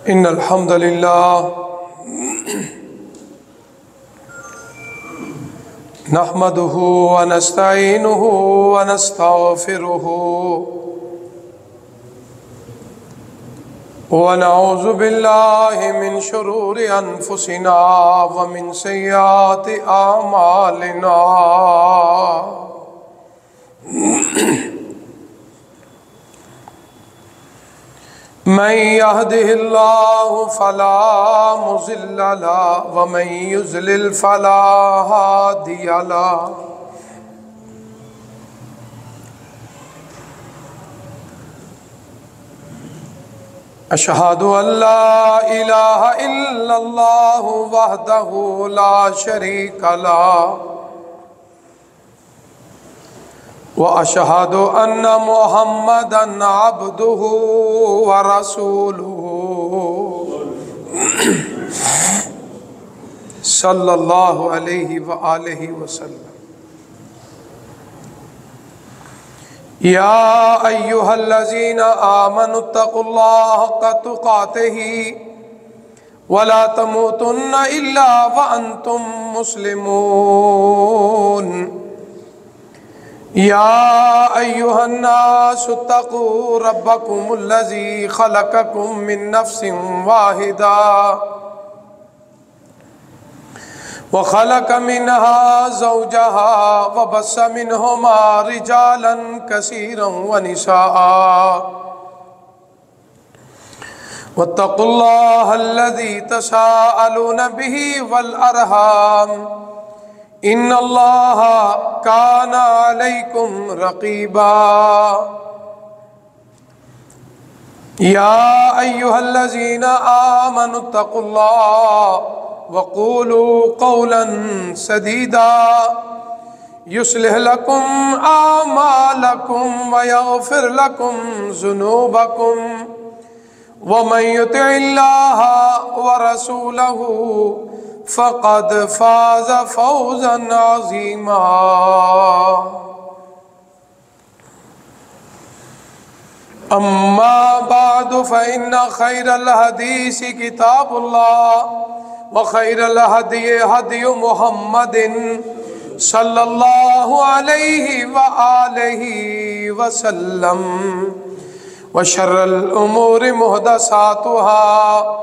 إن الحمد لله نحمده ونستعينه ونستغفره ونعوذ بالله من شرور أنفسنا ومن سيئات أعمالنا من يهده الله فلا مضل له ومن يضلل فلا هادي له أشهد أن لا إله إلا الله وحده لا شريك له وأشهد أن محمدًا عبده ورسوله صلى الله عليه وآله وسلم يا أيها الذين آمنوا اتقوا الله حق تقاته ولا تموتن إلا وأنتم مسلمون يا أيها الناس اتقوا ربكم الذي خلقكم من نفس واحدة وخلق منها زوجها وبث منهما رجالا كثيرا ونساء واتقوا الله الذي تساءلون به والأرحام إن الله كان عليكم رقيبا يا أيها الذين آمنوا اتقوا الله وقولوا قولا سديدا يصلح لكم أعمالكم ويغفر لكم ذنوبكم ومن يطع الله ورسوله فقد فاز فوزا عظيما أما بعد فإن خير الحديث كتاب الله وخير الهدي هدي محمد صلى الله عليه وآله وسلم وشر الأمور محدثاتها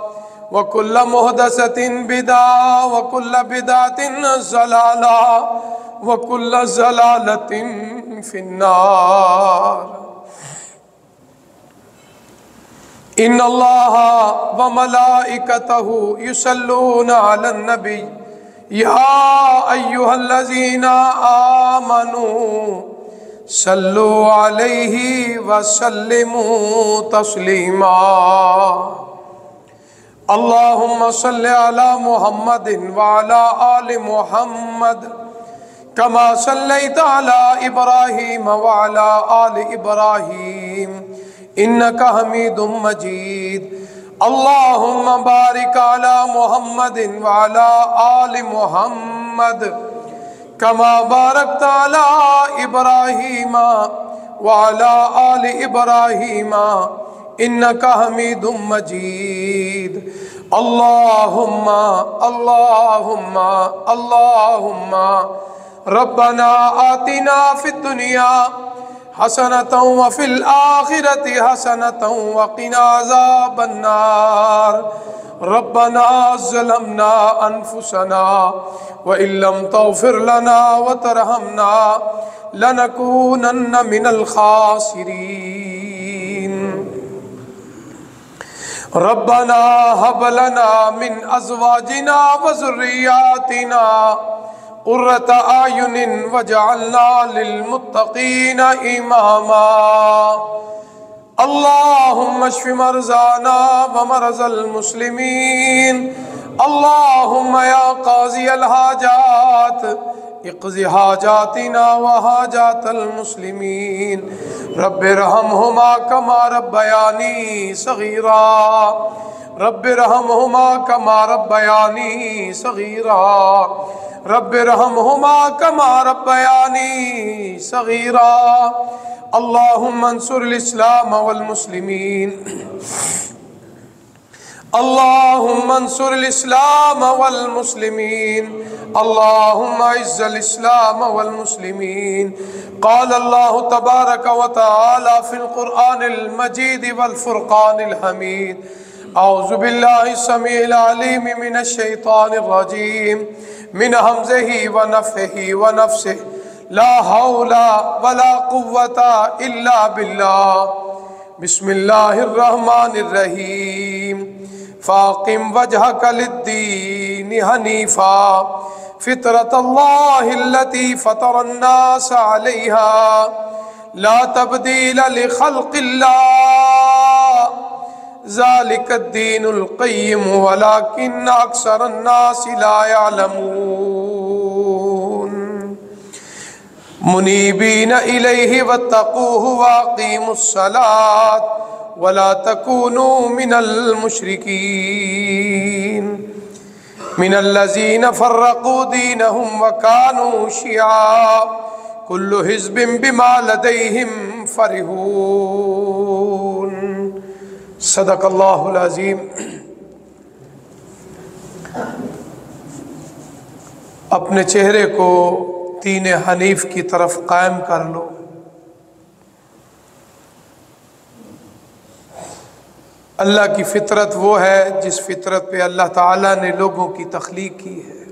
وكل محدثة بدعة وكل بدعة ضلالة وكل ضلالة في النار إن الله وملائكته يصلون على النبي يا أيها الذين آمنوا صلوا عليه وسلموا تسليما اللهم صل على محمد وعلى آل محمد كما صليت على إبراهيم وعلى آل إبراهيم إنك حميد مجيد اللهم بارك على محمد وعلى آل محمد كما باركت على إبراهيم وعلى آل إبراهيم إنك حميد مجيد اللهم ربنا آتنا في الدنيا حسنة وفي الآخرة حسنة وقنا عذاب النار ربنا ظلمنا أنفسنا وإن لم تغفر لنا وترحمنا لنكونن من الخاسرين ربنا هب لنا من أزواجنا وذرياتنا قرة أعين واجعلنا للمتقين إماما اللهم اشف مرضانا ومرضى المسلمين اللهم يا قاضي الحاجات اقض حاجاتنا وحاجات المسلمين رب ارحمهما كما ربياني صغيرا رب ارحمهما كما ربياني صغيرا رب ارحمهما كما ربياني صغيرا اللهم انصر الإسلام والمسلمين اللهم انصر الإسلام والمسلمين اللهم اعز الإسلام والمسلمين قال الله تبارك وتعالى في القرآن المجيد والفرقان الحميد أعوذ بالله السميع العليم من الشيطان الرجيم من همزه ونفخه ونفسه لا حول ولا قوة إلا بالله بسم الله الرحمن الرحيم فاقم وجهك للدين حنيفا فطرة الله التي فطر الناس عليها لا تبديل لخلق الله ذلك الدين القيم ولكن أكثر الناس لا يعلمون منيبين إليه واتقوه وأقيموا الصلاة ولا تكونوا من المشركين من الذين فرقوا دينهم وكانوا شيعا كل حزب بما لديهم فرحون صدق اللہ العظیم۔ اپنے چہرے کو دین حنیف کی طرف قائم کر لو۔ اللہ کی فطرت وہ ہے جس فطرت پہ اللہ تعالیٰ نے لوگوں کی تخلیق کی ہے،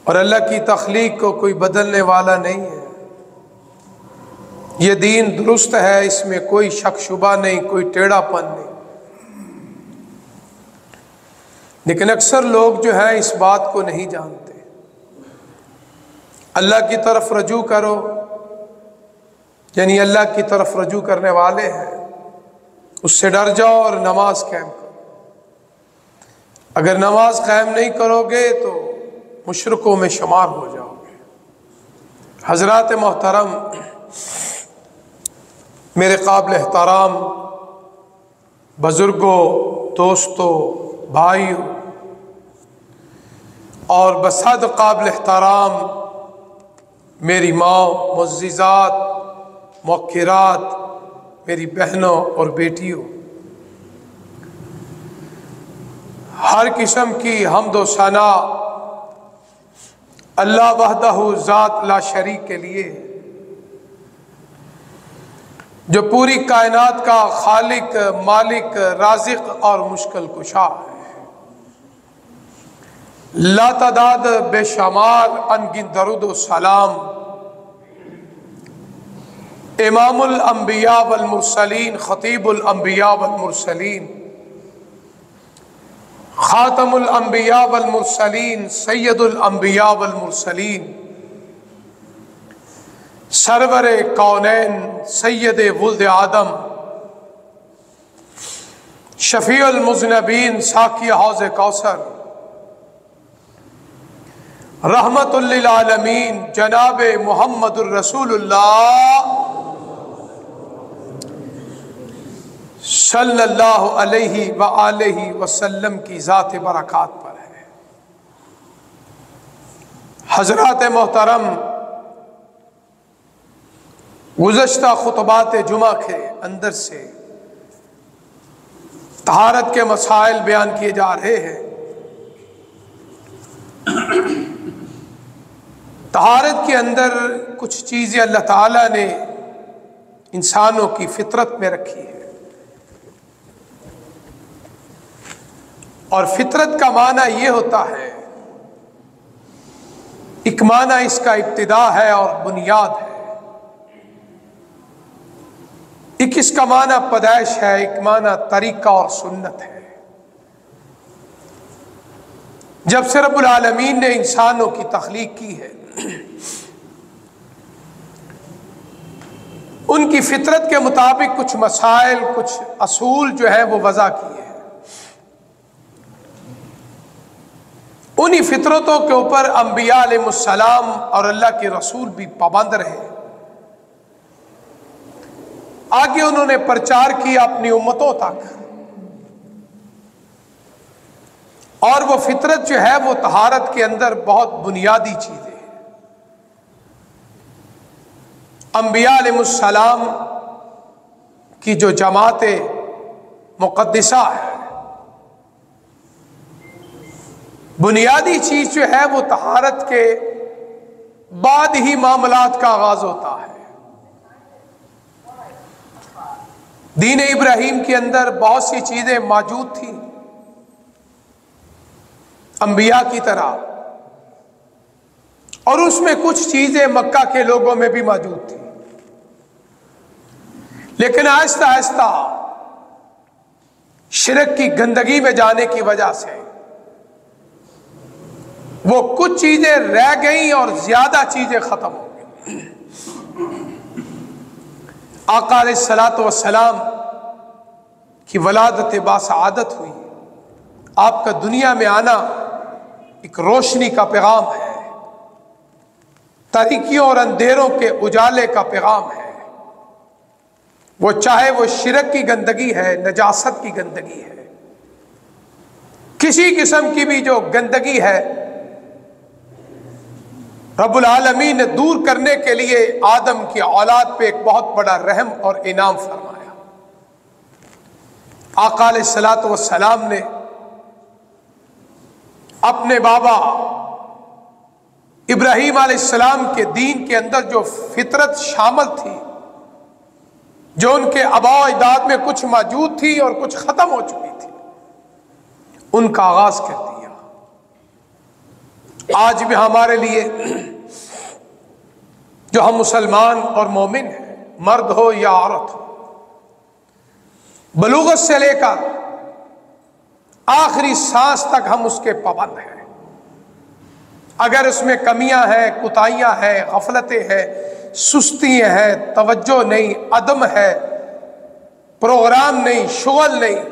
اور اللہ کی تخلیق کو کوئی بدلنے والا نہیں ہے۔ یہ دین درست ہے، اس میں کوئی شک شبہ نہیں، کوئی ٹیڑھا پن نہیں، لیکن اکثر لوگ جو ہیں اس بات کو نہیں جانتے۔ اللہ کی طرف رجوع کرو، یعنی اللہ کی طرف رجوع کرنے والے ہیں، اس سے ڈر جاؤ اور نماز قائم کرو۔ اگر نماز قائم نہیں کرو گے تو مشرکوں میں شمار ہو جاؤ گے۔ حضرات محترم، میرے قابل احترام بزرگوں، دوستوں، بھائیوں، اور بسحد قابل احترام میری ماں، معززات، موقرات، میری بہنوں اور بیٹیوں، ہر قسم کی حمد و ثنا اللہ وحدہ ذات لا شریک کے لیے، جو پوری کائنات کا خالق، مالک، رازق اور مشکل کشا ہے۔ لا تعداد بے شمار انگن درود و سلام امام الانبیاء والمرسلین، خطیب الانبیاء والمرسلین، خاتم الانبیاء والمرسلین، سید الانبیاء والمرسلین، سرور کونین، سید ولد آدم، شفیع المذنبین، ساقی حوض کوثر، رحمت للعالمین، جناب محمد الرسول اللہ صلی اللہ علیہ وآلہ وسلم کی ذات برکات پر ہے۔ حضرات محترم، گزشتہ خطبات جمعہ کے اندر سے طہارت کے مسائل بیان کیے جا رہے ہیں۔ طہارت کے اندر کچھ چیزیں اللہ تعالیٰ نے انسانوں کی فطرت میں رکھی ہے، اور فطرت کا معنی یہ ہوتا ہے، ایک معنی اس کا ابتدا ہے اور بنیاد ہے، ایک اس کا معنی پیدائش ہے، ایک معنی طریقہ اور سنت ہے۔ جب سے رب العالمین نے انسانوں کی تخلیق کی ہے، ان کی فطرت کے مطابق کچھ مسائل، کچھ اصول جو ہیں وہ وضع کیے ہیں۔ انہی فطرتوں کے اوپر انبیاء علیہ السلام اور اللہ کے رسول بھی پابند رہے۔ آگے انہوں نے پرچار کیا اپنی امتوں تک، اور وہ فطرت جو ہے وہ طہارت کے اندر بہت بنیادی چیزیں ہیں۔ انبیاء علیہ السلام کی جو جماعتیں مقدسہ ہے. بنیادی چیز جو ہے وہ طہارت کے بعد ہی معاملات کا آغاز ہوتا ہے. دین ابراہیم کے اندر بہت سی چیزیں موجود تھیں انبیاء کی طرح، اور اس میں کچھ چیزیں مکہ کے لوگوں میں بھی موجود تھیں، لیکن آہستہ آہستہ شرک کی گندگی میں جانے کی وجہ سے وہ کچھ چیزیں رہ گئیں اور زیادہ چیزیں ختم ہو گئیں. آقا علیہ الصلوۃ والسلام کی ولادت باسعادت ہوئی. آپ کا دنیا میں آنا ایک روشنی کا پیغام ہے، تاریکیوں اور اندھیروں کے اجالے کا پیغام ہے. وہ چاہے وہ شرک کی گندگی ہے، نجاست کی گندگی ہے، کسی قسم کی بھی جو گندگی ہے، رب العالمین نے دور کرنے کے لیے آدم کی اولاد پہ ایک بہت بڑا رحم اور انعام فرمایا. آقا علیہ الصلوۃ والسلام نے اپنے بابا ابراہیم علیہ السلام کے دین کے اندر جو فطرت شامل تھی، جو ان کے آباء و اجداد میں کچھ موجود تھی اور کچھ ختم ہو چکی تھی، ان کا آغاز کر دیا. آج بھی ہمارے لیے جو ہم مسلمان اور مومن ہیں، مرد ہو یا عورت ہو، بلوغت سے لے کر آخری سانس تک ہم اس کے پابند ہیں. اگر اس میں کمیاں ہیں، کوتاہیاں ہیں، غفلتیں ہیں، سستی ہیں، توجہ نہیں، عدم ہے، پروگرام نہیں، شغل نہیں،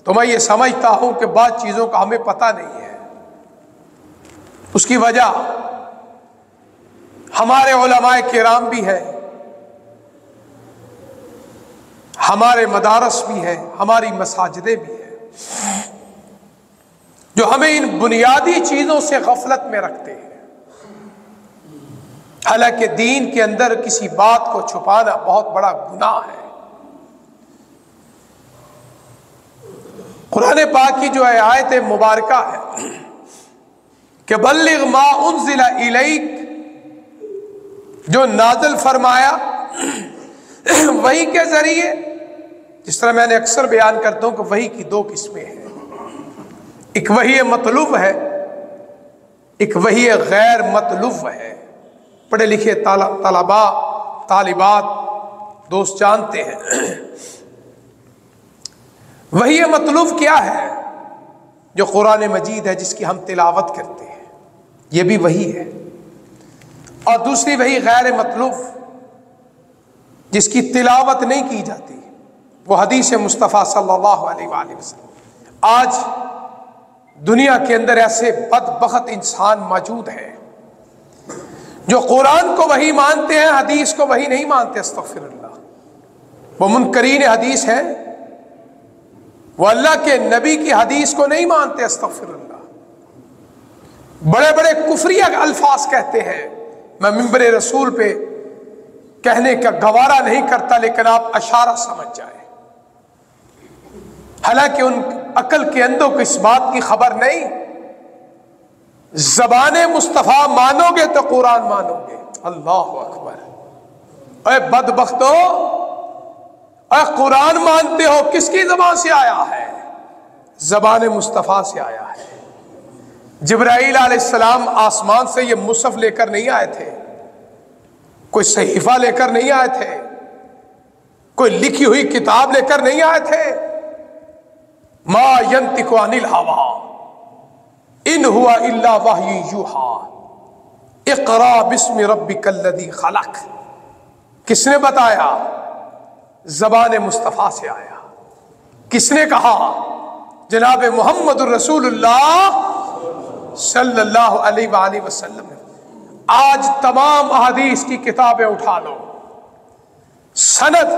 تو میں یہ سمجھتا ہوں کہ بعض چیزوں کا ہمیں پتہ نہیں ہے. اس کی وجہ ہمارے علماء کرام بھی ہیں، ہمارے مدارس بھی ہیں، ہماری مساجدیں بھی ہیں، جو ہمیں ان بنیادی چیزوں سے غفلت میں رکھتے ہیں. حالانکہ دین کے اندر کسی بات کو چھپانا بہت بڑا گناہ ہے. قرآن پاک کی جو آیت مبارکہ ہے کہ بلغ ما انزل الیک، جو نازل فرمایا وحی کے ذریعے، جس طرح میں نے اکثر بیان کرتا ہوں کہ وحی کی دو قسمیں ہیں. ایک وحی مطلوب ہے، ایک وحی غیر مطلوب ہے. پڑھے لکھے طلباء طالبات دوست جانتے ہیں. وحی مطلوب کیا ہے؟ جو قرآن مجید ہے، جس کی ہم تلاوت کرتے ہیں، یہ بھی وحی ہے. اور دوسری وحی غیر مطلوب، جس کی تلاوت نہیں کی جاتی، وہ حدیث مصطفیٰ صلی اللہ علیہ وآلہ وسلم. آج دنیا کے اندر ایسے بدبخت انسان موجود ہیں جو قرآن کو وحی مانتے ہیں، حدیث کو وحی نہیں مانتے. استغفر اللہ. وہ منکرین حدیث ہیں، وہ اللہ کے نبی کی حدیث کو نہیں مانتے. استغفر اللہ. بڑے بڑے کفریہ الفاظ کہتے ہیں. میں منبر رسول پہ کہنے کا گوارا نہیں کرتا، لیکن آپ اشارہ سمجھ جائیں. حالانکہ ان عقل کے اندوں کو اس بات کی خبر نہیں. زبان مصطفیٰ مانو گے تو قرآن مانو گے. اللہ اکبر. اے بدبختو، اے قرآن مانتے ہو، کس کی زبان سے آیا ہے؟ زبان مصطفیٰ سے آیا ہے. جبرائیل علیہ السلام آسمان سے یہ مصحف لے کر نہیں آئے تھے، کوئی صحیفہ لے کر نہیں آئے تھے، کوئی لکھی ہوئی کتاب لے کر نہیں آئے تھے. ما ینطق عن الہوی ان ہوا الا وحی یوحی اقرا باسم ربک الذی خلق. کس نے بتایا؟ زبان مصطفیٰ سے آیا. کس نے کہا؟ جناب محمد الرسول اللہ صلی اللہ علیہ وآلہ وسلم. آج تمام احادیث کی کتابیں اٹھا لو، سند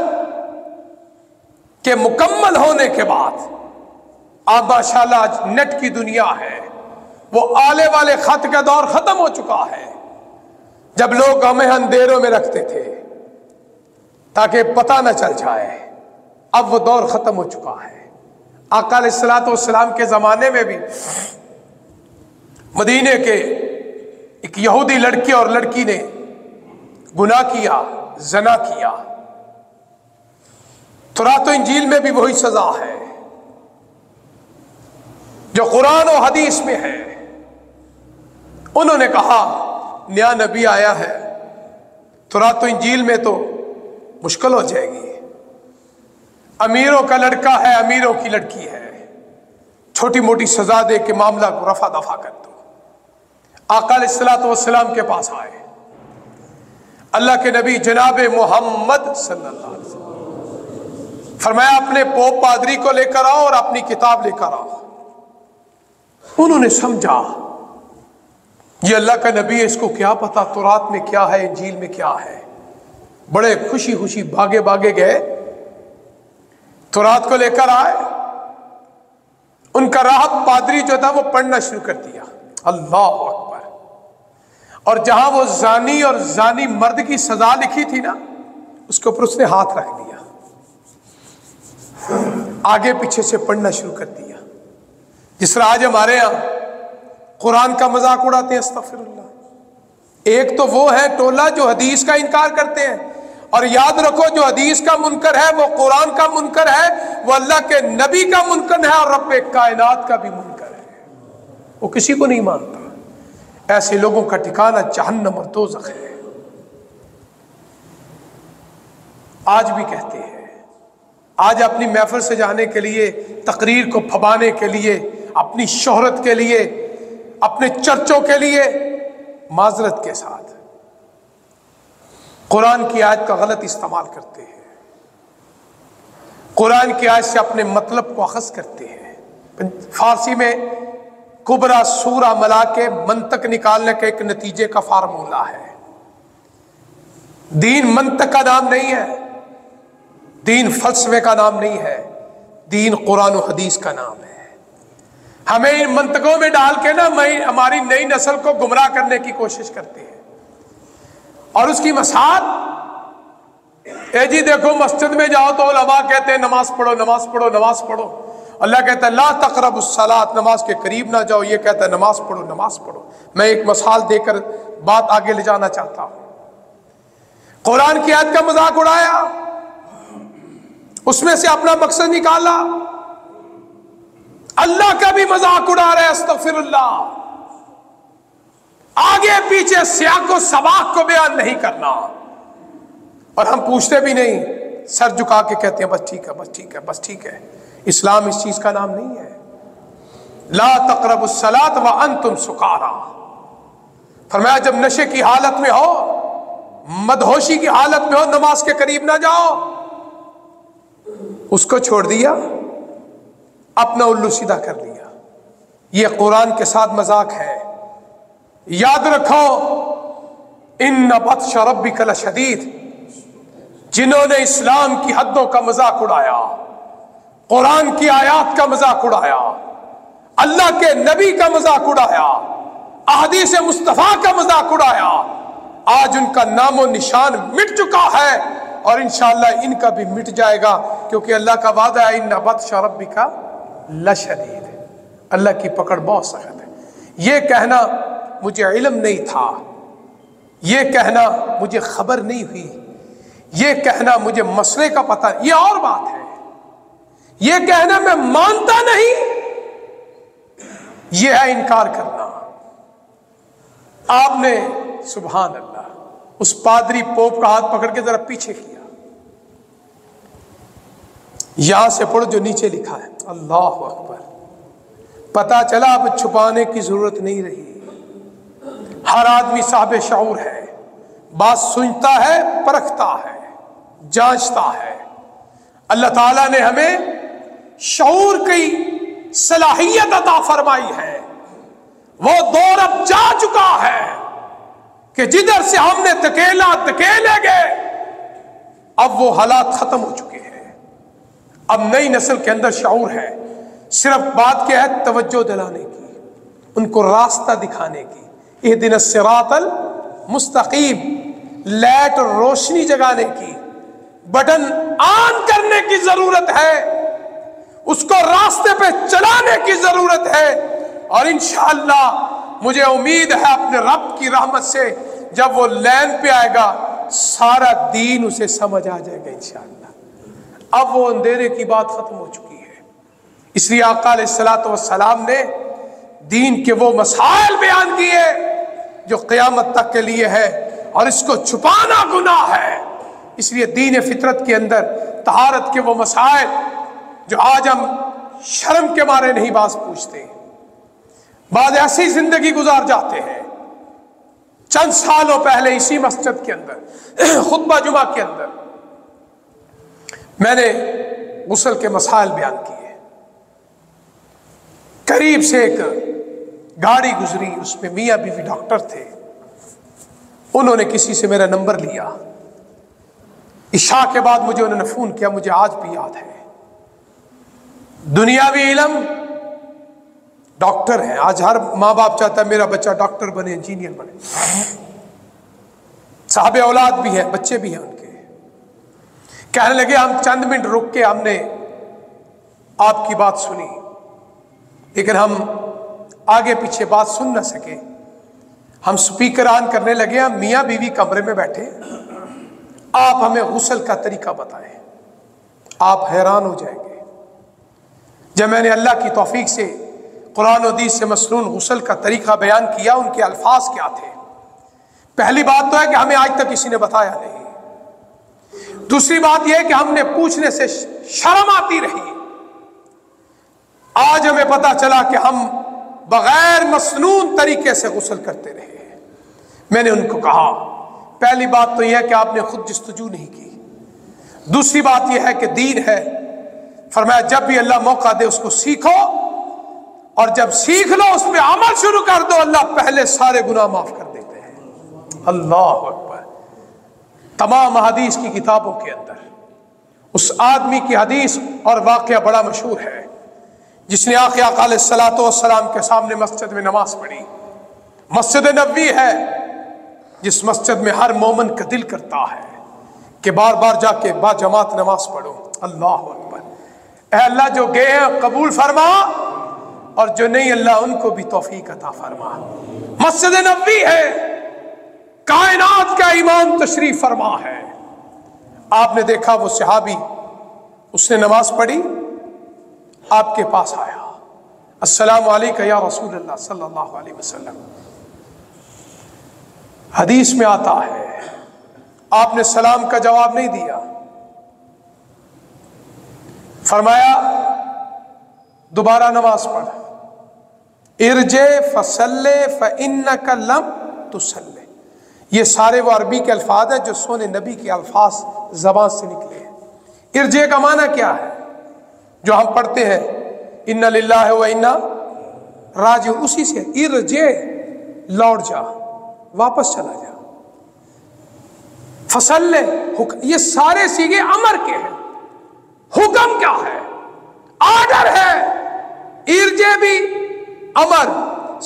کے مکمل ہونے کے بعد، اب ماشاءاللہ آج نیٹ کی دنیا ہے، وہ آلے والے خط کا دور ختم ہو چکا ہے، جب لوگ ہمیں اندھیروں میں رکھتے تھے تاکہ پتہ نہ چل جائے. اب وہ دور ختم ہو چکا ہے۔ آقا علیہ الصلوۃ والسلام کے زمانے میں بھی مدینے کے ایک یہودی لڑکے اور لڑکی نے گناہ کیا، زنا کیا، تورات و انجیل میں بھی وہی سزا ہے جو قرآن و حدیث میں ہے۔ انہوں نے کہا نیا نبی آیا ہے، تورات و انجیل میں تو مشکل ہو جائے گی، امیروں کا لڑکا ہے، امیروں کی لڑکی ہے، چھوٹی موٹی سزا دے کے معاملہ کو رفع دفع کر دو۔ آقا علیہ الصلوۃ والسلام کے پاس آئے، اللہ کے نبی جناب محمد صلی اللہ علیہ وسلم، فرمایا اپنے پوپ پادری کو لے کر آؤ اور اپنی کتاب لے کر آؤ۔ انہوں نے سمجھا یہ اللہ کا نبی ہے، اس کو کیا پتا تورات میں کیا ہے، انجیل میں کیا ہے۔ بڑے خوشی خوشی بھاگے بھاگے گئے، تورات کو لے کر آئے، ان کا راہب پادری جو تھا وہ پڑھنا شروع کر دیا، اللہ اکبر، اور جہاں وہ زانی اور زانی مرد کی سزا لکھی تھی نا، اس کے اوپر اس نے ہاتھ رکھ دیا، آگے پیچھے سے پڑھنا شروع کر دیا۔ جس طرح آج ہمارے یہاں قرآن کا مذاق اڑاتے ہیں، استغفر اللہ۔ ایک تو وہ ہے ٹولہ جو حدیث کا انکار کرتے ہیں، اور یاد رکھو جو حدیث کا منکر ہے وہ قرآن کا منکر ہے، وہ اللہ کے نبی کا منکر ہے، اور رب کائنات کا بھی منکر ہے، وہ کسی کو نہیں مانتا۔ ایسے لوگوں کا ٹھکانہ جہنم اور دوزخ ہے۔ آج بھی کہتے ہیں، آج اپنی محفل سے جانے کے لیے، تقریر کو پھبانے کے لیے، اپنی شہرت کے لیے، اپنے چرچوں کے لیے، معذرت کے ساتھ قرآن کی آیت کا غلط استعمال کرتے ہیں، قرآن کی آیت سے اپنے مطلب کو اخذ کرتے ہیں۔ فارسی میں کبرا سورہ ملا کے منطق نکالنے کا ایک نتیجے کا فارمولہ ہے۔ دین منطق کا نام نہیں ہے، دین فلسفے کا نام نہیں ہے، دین قرآن و حدیث کا نام ہے۔ ہمیں ان منطقوں میں ڈال کے نا ہماری نئی نسل کو گمراہ کرنے کی کوشش کرتے ہیں، اور اس کی مثال اے جی دیکھو مسجد میں جاؤ تو علماء کہتے ہیں نماز پڑھو نماز پڑھو نماز پڑھو، اللہ کہتا ہے لا تقربوا الصلاۃ، نماز کے قریب نہ جاؤ، یہ کہتا ہے نماز پڑھو نماز پڑھو۔ میں ایک مثال دے کر بات آگے لے جانا چاہتا ہوں۔ قرآن کی آیت کا مذاق اڑایا، اس میں سے اپنا مقصد نکالا، اللہ کا بھی مذاق اڑا رہے، استغفر اللہ۔ آگے پیچھے سیاق و سباق کو بیان نہیں کرنا، اور ہم پوچھتے بھی نہیں، سر جھکا کے کہتے ہیں بس ٹھیک ہے بس ٹھیک ہے بس ٹھیک ہے۔ اسلام اس چیز کا نام نہیں ہے۔ لا تقربوا الصلاۃ وانتم سکارا، فرمایا جب نشے کی حالت میں ہو، مدہوشی کی حالت میں ہو، نماز کے قریب نہ جاؤ۔ اس کو چھوڑ دیا، اپنا الو سیدھا کر لیا۔ یہ قرآن کے ساتھ مذاق ہے۔ یاد رکھو ان بطش ربک لشدید، جنہوں نے اسلام کی حدوں کا مذاق اڑایا، قرآن کی آیات کا مذاق اڑایا، اللہ کے نبی کا مذاق اڑایا، احادیث مصطفیٰ کا مذاق اڑایا، آج ان کا نام و نشان مٹ چکا ہے، اور انشاءاللہ ان کا بھی مٹ جائے گا، کیونکہ اللہ کا وعدہ ہے ان بطش ربک لشدید، اللہ کی پکڑ بہت سخت ہے۔ یہ کہنا مجھے علم نہیں تھا، یہ کہنا مجھے خبر نہیں ہوئی، یہ کہنا مجھے مسئلے کا پتہ، یہ اور بات ہے۔ یہ کہنا میں مانتا نہیں، یہ ہے انکار کرنا۔ آپ نے سبحان اللہ اس پادری پوپ کا ہاتھ پکڑ کے ذرا پیچھے کیا، یہاں سے پڑھو جو نیچے لکھا ہے، اللہ اکبر۔ پتا چلا اب چھپانے کی ضرورت نہیں رہی، ہر آدمی صاحب شعور ہے، بات سنتا ہے، پرکھتا ہے، جانچتا ہے۔ اللہ تعالیٰ نے ہمیں شعور کی صلاحیت عطا فرمائی ہے۔ وہ دور اب جا چکا ہے کہ جدھر سے ہم نے دھکیلے گئے، اب وہ حالات ختم ہو چکے ہیں۔ اب نئی نسل کے اندر شعور ہے، صرف بات کیا ہے توجہ دلانے کی، ان کو راستہ دکھانے کی، اہدنا الصراط المستقیم، لائٹ اور روشنی جگانے کی، بٹن آن کرنے کی ضرورت ہے، اس کو راستے پہ چلانے کی ضرورت ہے، اور انشاءاللہ مجھے امید ہے اپنے رب کی رحمت سے جب وہ لین پہ آئے گا سارا دین اسے سمجھ آ جائے گا انشاءاللہ۔ اب وہ اندھیرے کی بات ختم ہو چکی ہے، اس لیے آقا علیہ الصلوۃ والسلام نے دین کے وہ مسائل بیان کیے جو قیامت تک کے لیے ہے، اور اس کو چھپانا گناہ ہے۔ اس لیے دین فطرت کے اندر طہارت کے وہ مسائل جو آج ہم شرم کے مارے نہیں باز پوچھتے، بعض ایسی زندگی گزار جاتے ہیں۔ چند سالوں پہلے اسی مسجد کے اندر خطبہ جمعہ کے اندر میں نے غسل کے مسائل بیان کیے، قریب سے ایک گاڑی گزری، اس میں میاں بیوی ڈاکٹر تھے، انہوں نے کسی سے میرا نمبر لیا، عشاء کے بعد مجھے انہوں نے فون کیا، مجھے آج بھی یاد ہے۔ دنیاوی علم، ڈاکٹر ہیں، آج ہر ماں باپ چاہتا ہے میرا بچہ ڈاکٹر بنے، انجینئر بنے، صاحب اولاد بھی ہیں، بچے بھی ہیں ان کے۔ کہنے لگے ہم چند منٹ رک کے ہم نے آپ کی بات سنی، لیکن ہم آگے پیچھے بات سن نہ سکے، ہم سپیکر آن کرنے لگے، ہم میاں بیوی کمرے میں بیٹھے، آپ ہمیں غسل کا طریقہ بتائیں، آپ حیران ہو جائیں گے۔ جب میں نے اللہ کی توفیق سے قرآن و حدیث سے مسنون غسل کا طریقہ بیان کیا، ان کے الفاظ کیا تھے؟ پہلی بات تو ہے کہ ہمیں آج تک کسی نے بتایا نہیں، دوسری بات یہ ہے کہ ہم نے پوچھنے سے شرم آتی رہی، آج ہمیں پتا چلا کہ ہم بغیر مسنون طریقے سے غسل کرتے رہے۔ میں نے ان کو کہا پہلی بات تو یہ ہے کہ آپ نے خود جستجو نہیں کی، دوسری بات یہ ہے کہ دین ہے، فرمایا جب بھی اللہ موقع دے اس کو سیکھو، اور جب سیکھ لو اس پہ عمل شروع کر دو، اللہ پہلے سارے گناہ معاف کر دیتے ہیں۔ اللہ اکبر۔ تمام حدیث کی کتابوں کے اندر اس آدمی کی حدیث اور واقعہ بڑا مشہور ہے جس نے آقا علیہ الصلوۃ والسلام کے سامنے مسجد میں نماز پڑھی۔ مسجد نبوی ہے جس مسجد میں ہر مومن کا دل کرتا ہے کہ بار بار جا کے با جماعت نماز پڑھو۔ اللہ اکبر۔ اے اللہ جو گئے ہیں قبول فرما، اور جو نہیں اللہ ان کو بھی توفیق عطا فرما۔ مسجد نبوی ہے، کائنات کا امام تشریف فرما ہے۔ آپ نے دیکھا وہ صحابی، اس نے نماز پڑھی، آپ کے پاس آیا، السلام علیکم یا رسول اللہ صلی اللہ علیہ وسلم۔ حدیث میں آتا ہے آپ نے سلام کا جواب نہیں دیا، فرمایا دوبارہ نماز پڑھ، ارجع فصلی فإنک لم تصلی۔ یہ سارے وہ عربی کے الفاظ ہیں جو سونے نبی کے الفاظ زبان سے نکلے ہیں۔ ارجع کا معنی کیا ہے؟ جو ہم پڑھتے ہیں ان للہ و انا راجعون، اسی سے ارجع، لوٹ جا، واپس چلا جا۔ فصلی، یہ سارے سیغے امر کے ہیں۔ حکم کیا ہے؟ آرڈر ہے۔ ارجع بھی امر،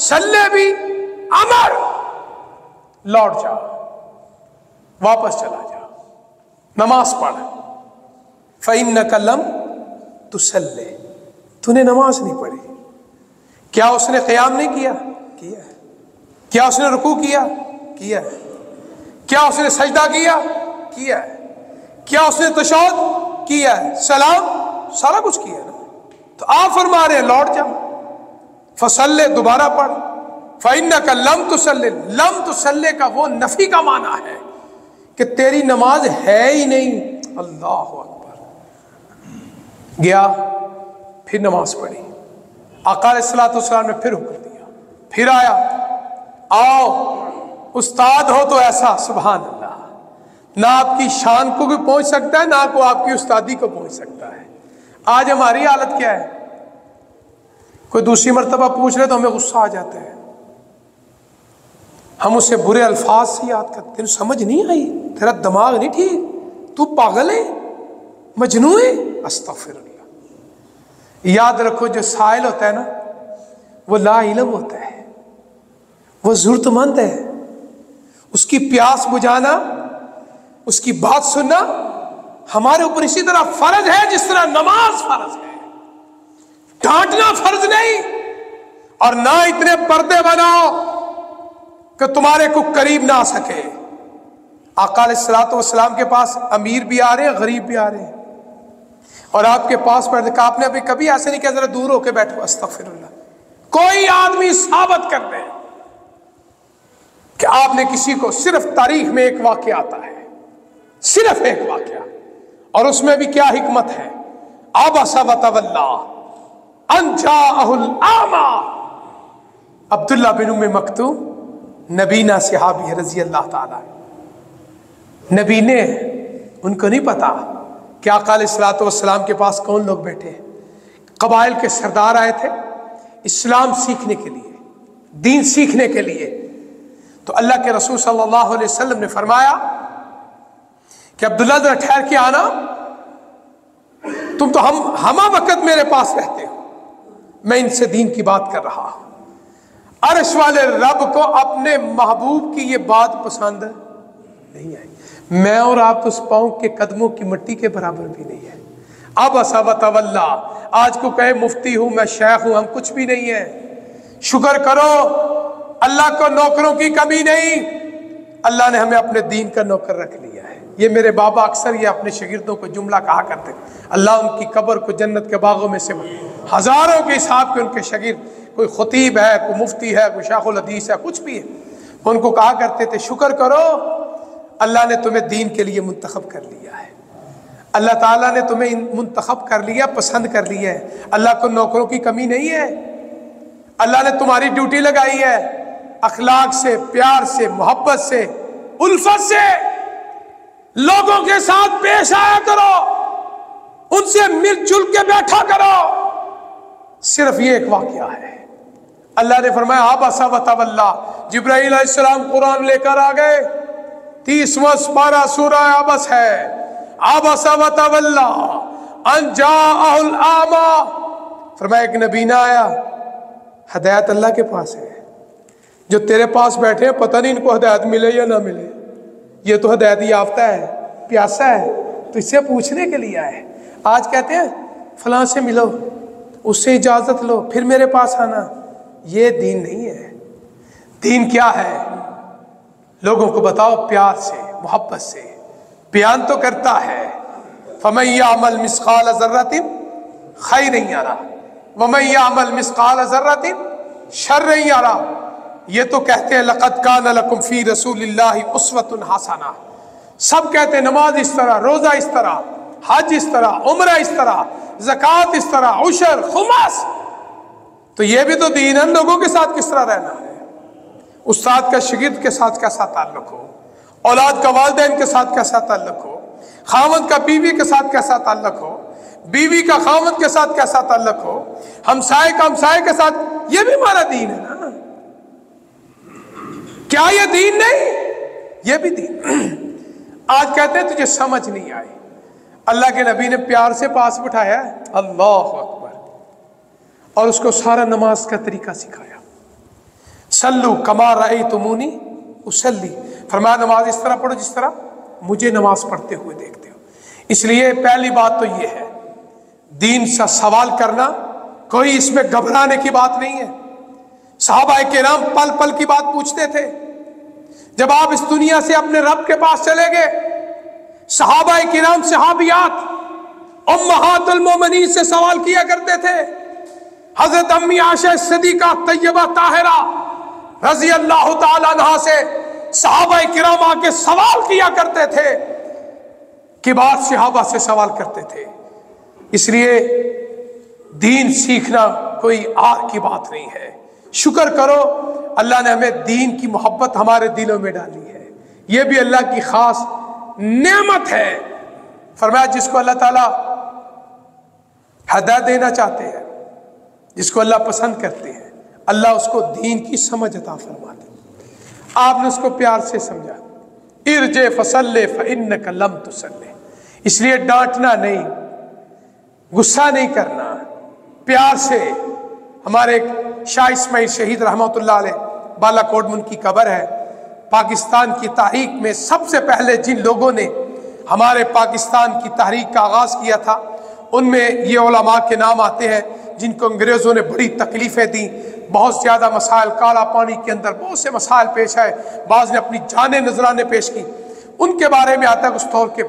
صلی بھی امر، لوٹ جا، واپس چلا جا، نماز پڑھ۔ فإنک لم تصلی، تو نے نماز نہیں پڑھی۔ کیا اس نے قیام نہیں کیا؟ کیا ہے۔ کیا اس نے رکوع کیا؟ کیا ہے۔ کیا اس نے سجدہ کیا؟ کیا ہے۔ کیا اس نے تشہد کیا ہے؟ سلام، سارا کچھ کیا ہے نا۔ تو آپ فرما رہے ہیں لوٹ جا، فصلی، دوبارہ پڑھ۔ فإنک لم تصلی، لم تصلی کا وہ نفی کا معنی ہے کہ تیری نماز ہے ہی نہیں۔ اللہ اکبر۔ گیا پھر نماز پڑھی، آقا علیہ الصلوۃ والسلام نے پھر حکم دیا، پھر آیا، آؤ استاد ہو تو ایسا، سبحان اللہ، نہ آپ کی شان کو بھی پہنچ سکتا ہے، نہ کو آپ کی استادی کو پہنچ سکتا ہے۔ آج ہماری حالت کیا ہے؟ کوئی دوسری مرتبہ پوچھ رہے تو ہمیں غصہ آ جاتا ہے، ہم اسے برے الفاظ سے یاد کرتے ہیں، سمجھ نہیں آئی، تیرا دماغ نہیں ٹھیک، تو پاگل ہے، مجنون ہے۔ استغفر اللہ۔ یاد رکھو جو سائل ہوتا ہے نا وہ لا علم ہوتا ہے، وہ ضرورت مند ہے، اس کی پیاس بجھانا، اس کی بات سننا ہمارے اوپر اسی طرح فرض ہے جس طرح نماز فرض ہے. ڈانٹنا فرض نہیں، اور نہ اتنے پردے بناؤ کہ تمہارے کو قریب نہ آ سکے. آقا علیہ الصلوۃ والسلام کے پاس امیر بھی آ رہے ہیں، غریب بھی آ رہے ہیں، اور آپ کے پاس بیٹھ کے آپ نے ابھی کبھی ایسے نہیں کہا ذرا دور ہو کے بیٹھو استغفر اللہ. کوئی آدمی ثابت کر دے کہ آپ نے کسی کو، صرف تاریخ میں ایک واقعہ آتا ہے، صرف ایک واقعہ، اور اس میں بھی کیا حکمت ہے. عبس وتولی ان جاءہ الاعمی. عبداللہ بن ام مکتوم نبینا صحابی ہے رضی اللہ تعالی. نبی نے، ان کو نہیں پتا کہ آقا علیہ الصلوۃ والسلام کے پاس کون لوگ بیٹھے ہیں. قبائل کے سردار آئے تھے اسلام سیکھنے کے لیے، دین سیکھنے کے لیے. تو اللہ کے رسول صلی اللہ علیہ وسلم نے فرمایا کہ عبداللہ ذرا ٹھہر کے آنا، تم تو ہمہ وقت میرے پاس رہتے ہو، میں ان سے دین کی بات کر رہا ہوں. عرش والے رب کو اپنے محبوب کی یہ بات پسند نہیں آئی. میں اور آپ اس پاؤں کے قدموں کی مٹی کے برابر بھی نہیں ہے. عبس وتولی. آج کو کہے مفتی ہوں، میں شیخ ہوں، ہم کچھ بھی نہیں ہے. شکر کرو اللہ کو نوکروں کی کمی نہیں، اللہ نے ہمیں اپنے دین کا نوکر رکھ لیا ہے. یہ میرے بابا اکثر یہ اپنے شاگردوں کو جملہ کہا کرتے، اللہ ان کی قبر کو جنت کے باغوں میں سے ہزاروں کے حساب کے ان کے شاگرد، کوئی خطیب ہے، کوئی مفتی ہے، کوئی شیخ الحدیث ہے، کچھ بھی ہے، ان کو کہا کرتے تھے شکر کرو اللہ نے تمہیں دین کے لیے منتخب کر لیا ہے. اللہ تعالیٰ نے تمہیں منتخب کر لیا، پسند کر لیا ہے. اللہ کو نوکروں کی کمی نہیں ہے. اللہ نے تمہاری ڈیوٹی لگائی ہے، اخلاق سے، پیار سے، محبت سے، الفت سے لوگوں کے ساتھ پیش آیا کرو، ان سے مل جل کے بیٹھا کرو. صرف یہ ایک واقعہ ہے. اللہ نے فرمایا عبس وتولی. جبرائیل علیہ السلام قرآن لے کر آ گئے، 30واں پارہ سورہ عبس ہے. عبس وتولی ان جاءہ الاعمی. فرمایا ایک نبی نہ آیا، ہدایت اللہ کے پاس ہے. جو تیرے پاس بیٹھے ہیں پتہ نہیں ان کو ہدایت ملے یا نہ ملے، یہ تو ہدایت یافتہ ہے، پیاسا ہے، تو اس سے پوچھنے کے لیے آئے. آج کہتے ہیں فلاں سے ملو، اس سے اجازت لو پھر میرے پاس آنا. یہ دین نہیں ہے. دین کیا ہے؟ لوگوں کو بتاؤ پیار سے، محبت سے. بیان تو کرتا ہے فَمَن يَعْمَلْ مِثْقَالَ ذَرَّةٍ خَيْرًا يَرَهُ وَمَن يَعْمَلْ مِثْقَالَ ذَرَّةٍ شَرًّا يَرَهُ. یہ تو کہتے ہیں لَقَدْ كَانَ لَكُمْ فِي رَسُولِ اللَّهِ أُسْوَةٌ حَسَنَةٌ. سب کہتے ہیں نماز اس طرح، روزہ اس طرح، حج اس طرح، عمرہ اس طرح، زکوٰۃ اس طرح، عشر، خمس. تو یہ بھی تو دین ہے. لوگوں کے ساتھ کس طرح رہنا ہے، استاد کا شاگرد کے ساتھ کیسا تعلق ہو، اولاد کا والدین کے ساتھ کیسا تعلق ہو، خاوند کا بیوی کے ساتھ کیسا تعلق ہو، بیوی کا خاوند کے ساتھ کیسا تعلق ہو، ہمسائے کا ہمسائے کے ساتھ. یہ بھی ہمارا دین ہے نا. کیا یہ دین نہیں؟ یہ بھی دین. آج کہتے ہیں تجھے سمجھ نہیں آئی. اللہ کے نبی نے پیار سے پاس بٹھایا ہے، اللہ اکبر، اور اس کو سارا نماز کا طریقہ سکھایا. صلو کما رأیتمونی اصلی. فرمایا نماز اس طرح پڑھو جس طرح مجھے نماز پڑھتے ہوئے دیکھتے ہو. اس لیے پہلی بات تو یہ ہے، دین سے سوال کرنا، کوئی اس میں گھبرانے کی بات نہیں ہے. صحابہ کرام پل پل کی بات پوچھتے تھے. جب آپ اس دنیا سے اپنے رب کے پاس چلے گئے، صحابہ کرام صحابیات امہات المومنین سے سوال کیا کرتے تھے. حضرت امی عائشہ صدیقہ طیبہ طاہرہ رضی اللہ تعالی عنہا سے صحابہ کرام آ کے سوال کیا کرتے تھے، کبار صحابہ سے سوال کرتے تھے. اس لیے دین سیکھنا کوئی آر کی بات نہیں ہے. شکر کرو اللہ نے ہمیں دین کی محبت ہمارے دلوں میں ڈالی ہے. یہ بھی اللہ کی خاص نعمت ہے. فرمایا جس کو اللہ تعالیٰ ہدایت دینا چاہتے ہیں، جس کو اللہ پسند کرتے ہیں، اللہ اس کو دین کی سمجھ عطا فرماتے ہیں. آپ نے اس کو پیار سے سمجھا. ارجع فصلی فإنک لم تصلی. اس لیے ڈانٹنا نہیں، غصہ نہیں کرنا، پیار سے. ہمارے ایک شاہ اسماعیل شہید رحمۃ اللہ علیہ، بالا کوٹ میں ان کی قبر ہے. پاکستان کی تاریخ میں سب سے پہلے جن لوگوں نے ہمارے پاکستان کی تحریک کا آغاز کیا تھا، ان میں یہ علماء کے نام آتے ہیں جن کو انگریزوں نے بڑی تکلیفیں دیں، بہت زیادہ مسائل، کالا پانی کے اندر بہت سے مسائل پیش آئے، بعض نے اپنی جانیں نذرانے پیش کی۔ ان کے بارے میں آتا ہے کہ اس دور کے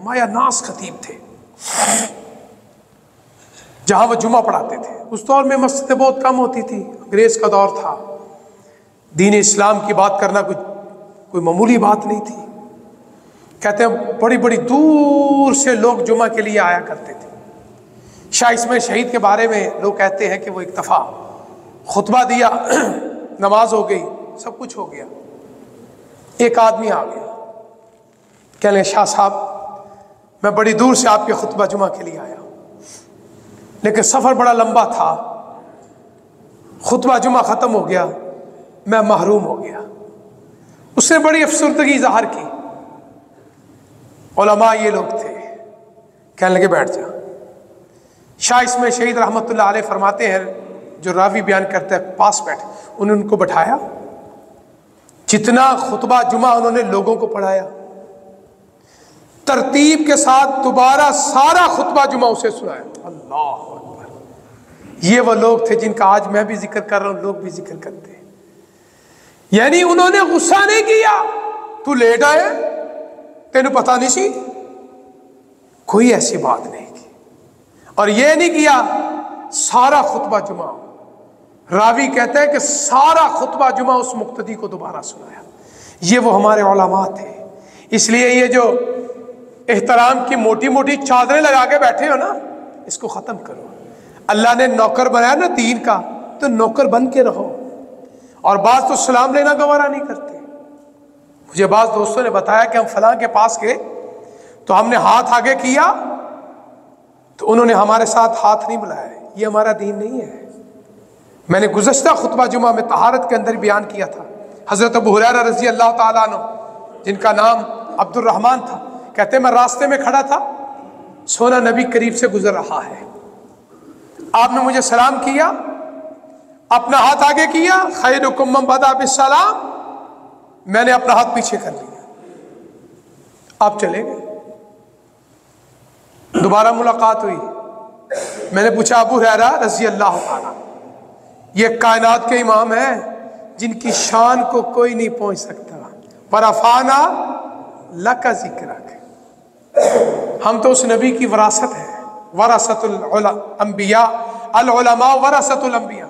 مایہ ناز خطیب تھے جہاں وہ جمعہ پڑھاتے تھے۔ اس دور میں مسجدیں بہت کم ہوتی تھی، انگریز کا دور تھا، دین اسلام کی بات کرنا کوئی معمولی بات نہیں تھی۔ کہتے ہیں بڑی بڑی دور سے لوگ جمعہ کے لیے آیا کرتے تھے۔ شاہ اسماعیل شہید کے بارے میں لوگ کہتے ہیں کہ وہ ایک دفعہ خطبہ دیا، نماز ہو گئی، سب کچھ ہو گیا، ایک آدمی آ گیا، کہنے لگے شاہ صاحب میں بڑی دور سے آپ کے خطبہ جمعہ کے لیے آیا، لیکن سفر بڑا لمبا تھا، خطبہ جمعہ ختم ہو گیا، میں محروم ہو گیا۔ اس نے بڑی افسردگی ظاہر کی۔ علماء یہ لوگ تھے، کہنے لگے بیٹھ جا۔ شاہ اسماعیل شہید رحمۃ اللہ علیہ فرماتے ہیں، جو راوی بیان کرتے ہیں، پاس بیٹھے، انہوں نے ان کو بٹھایا، جتنا خطبہ جمعہ انہوں نے لوگوں کو پڑھایا، ترتیب کے ساتھ دوبارہ سارا خطبہ جمعہ اسے سنایا۔ اللہ اکبر! یہ وہ لوگ تھے جن کا آج میں بھی ذکر کر رہا ہوں، لوگ بھی ذکر کرتے ہیں۔ یعنی انہوں نے غصہ نہیں کیا، تو لیٹ آئے تینوں پتہ نہیں سی، کوئی ایسی بات نہیں کی، اور یہ نہیں کیا سارا خطبہ جمعہ۔ راوی کہتے ہیں کہ سارا خطبہ جمعہ اس مقتدی کو دوبارہ سنایا۔ یہ وہ ہمارے علماء تھے۔ اس لیے یہ جو احترام کی موٹی موٹی چادریں لگا کے بیٹھے ہو نا، اس کو ختم کرو۔ اللہ نے نوکر بنایا نا دین کا، تو نوکر بن کے رہو۔ اور بعض تو سلام لینا گوارا نہیں کرتے۔ مجھے بعض دوستوں نے بتایا کہ ہم فلاں کے پاس گئے تو ہم نے ہاتھ آگے کیا تو انہوں نے ہمارے ساتھ ہاتھ نہیں ملایا۔ یہ ہمارا دین نہیں ہے۔ میں نے گزشتہ خطبہ جمعہ میں طہارت کے اندر بیان کیا تھا، حضرت ابو ہریرہ رضی اللہ تعالیٰ عنہ، جن کا نام عبد الرحمن تھا، کہتے میں راستے میں کھڑا تھا، سونا نبی قریب سے گزر رہا ہے، آپ نے مجھے سلام کیا، اپنا ہاتھ آگے کیا، خیرکم من بدأ بالسلام، میں نے اپنا ہاتھ پیچھے کر لیا، آپ چلے گئے۔ دوبارہ ملاقات ہوئی، میں نے پوچھا ابو ہریرہ رضی اللہ تعالیٰ، یہ کائنات کے امام ہیں جن کی شان کو کوئی نہیں پہنچ سکتا، ورفعنا لک ذکرک، ہم تو اس نبی کی وراثت ہے، ورثۃ الانبیاء، العلماء ورثۃ الانبیاء،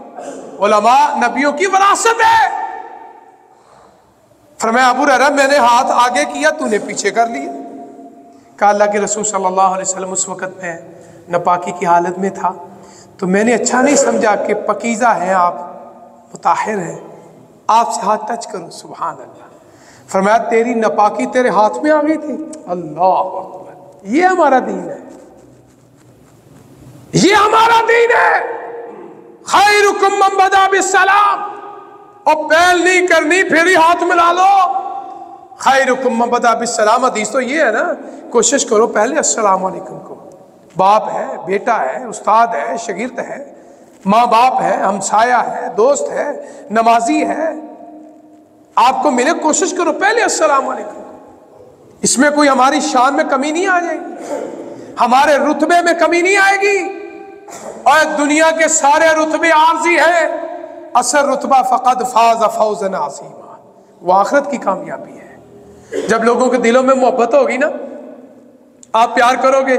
علماء نبیوں کی وراثت ہے۔ فرمایا ابو ہریرہ میں نے ہاتھ آگے کیا، تو نے پیچھے کر لیا۔ کہا اللہ کے رسول صلی اللہ علیہ وسلم اس وقت میں ناپاکی کی حالت میں تھا، تو میں نے اچھا نہیں سمجھا کہ پکیزہ ہیں آپ، مطہر ہیں، آپ سے ہاتھ ٹچ کروں۔ سبحان اللہ۔ فرمایا تیری ناپاکی تیرے ہاتھ میں آ گئی تھی۔ اللہ اکبر! یہ ہمارا دین ہے، یہ ہمارا دین ہے۔ خیرکم من بدأ بالسلام، اور پہل نہیں کرنی پھر ہی ہاتھ ملا لو۔ خیرکم من بدأ بالسلام، حدیث تو یہ ہے نا، کوشش کرو پہلے السلام علیکم کو۔ باپ ہے، بیٹا ہے، استاد ہے، شاگرد ہے، ماں باپ ہے، ہمسایہ ہے، دوست ہے، نمازی ہے، آپ کو ملے، کوشش کرو پہلے السلام علیکم۔ اس میں کوئی ہماری شان میں کمی نہیں آ جائے گی، ہمارے رتبے میں کمی نہیں آئے گی۔ اور دنیا کے سارے رتبے عارضی ہیں، اصل رتبہ فقد فاز فوزا عظیما، وہ آخرت کی کامیابی ہے۔ جب لوگوں کے دلوں میں محبت ہوگی نا، آپ پیار کرو گے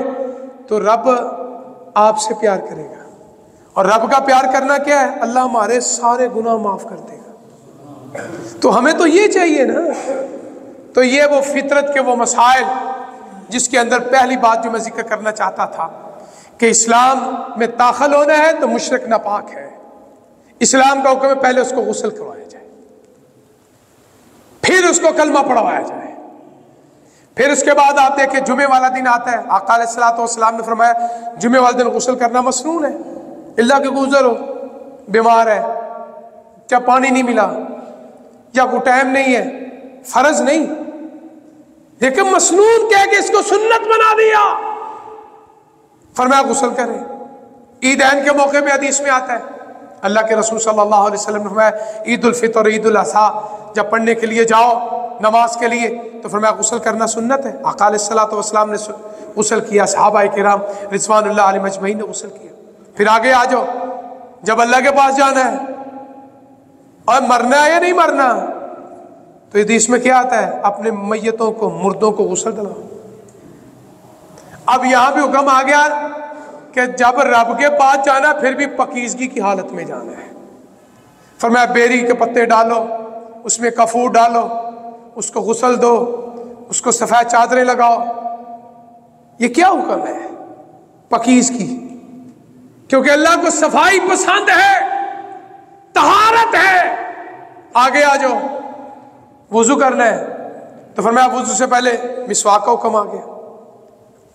تو رب آپ سے پیار کرے گا، اور رب کا پیار کرنا کیا ہے؟ اللہ ہمارے سارے گناہ معاف کر دے گا۔ تو ہمیں تو یہ چاہیے نا۔ تو یہ وہ فطرت کے وہ مسائل جس کے اندر پہلی بات جو میں ذکر کرنا چاہتا تھا کہ اسلام میں داخل ہونا ہے تو مشرک ناپاک ہے، اسلام کا حکم ہے پہلے اس کو غسل کروایا جائے، پھر اس کو کلمہ پڑھوایا جائے، پھر اس کے بعد آپ دیکھیں جمعے والا دن آتا ہے، آقا علیہ الصلوۃ والسلام نے فرمایا جمعے والے دن غسل کرنا مسنون ہے، اللہ کے گزر ہو، بیمار ہے، کیا پانی نہیں ملا یا کوئی ٹائم نہیں ہے، فرض نہیں، لیکن مسنون کہہ کے اس کو سنت بنا دیا، فرمایا غسل کریں۔ عیدین کے موقع پہ حدیث میں آتا ہے اللہ کے رسول صلی اللہ علیہ وسلم نے فرمایا عید الفطر اور عید الاضحیٰ جب پڑھنے کے لیے جاؤ نماز کے لیے، تو فرمایا غسل کرنا سنت ہے۔ آقا علیہ الصلوۃ والسلام نے غسل کیا، صحابہ کرام رضوان اللہ علیہم اجمعین نے غسل کیا۔ پھر آگے آ جاؤ، جب اللہ کے پاس جانا ہے اور مرنا ہے یا نہیں مرنا، تو حدیث میں کیا آتا ہے؟ اپنے میتوں کو، مردوں کو غسل دلاؤ۔ اب یہاں بھی حکم آ گیا کہ جب رب کے پاس جانا پھر بھی پاکیزگی کی حالت میں جانا ہے۔ فرمایا بیری کے پتے ڈالو، اس میں کفور ڈالو، اس کو غسل دو، اس کو سفید چادریں لگاؤ۔ یہ کیا حکم ہے؟ پاکیزگی، کیونکہ اللہ کو صفائی پسند ہے، طہارت ہے۔ آگے آ جاؤ، وضو کرنا ہے تو فرمایا وضو سے پہلے مسواک کا حکم آ گیا۔